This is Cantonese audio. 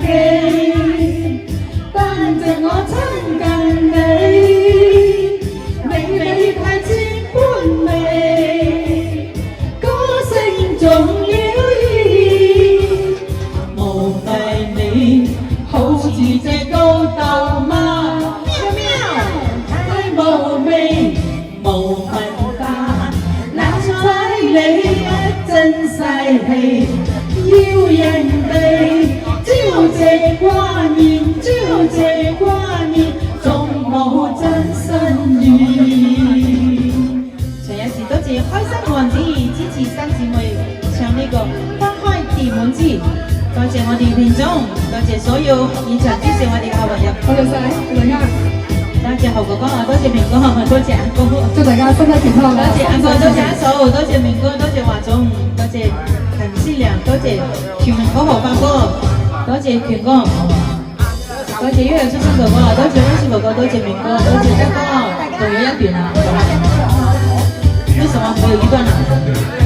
記，但值我親近你，你太千般美，歌聲重要意，無廢你，好似隻高鬥貓，喵喵，太無味，無文化，鬧彩你真犀利。要人哋招謝掛念，招謝掛念，仲冇真心意。上一時多謝開心王子支持新姊妹唱呢個花開甜滿枝，多謝我哋田總，多謝所有現場支持我哋嘅好朋友，多謝晒大家，多謝侯哥哥，多謝明哥，多謝阿哥，祝大家身體健康。多謝阿哥，多謝阿嫂，多謝明哥，多謝華總，多謝。陳思良，多謝全民哥何發哥，多謝權哥，多謝悠悠出生哥哥，多謝溫師哥哥，多謝明哥，多謝德哥，仲有一段啊，為什麼沒有一段啊？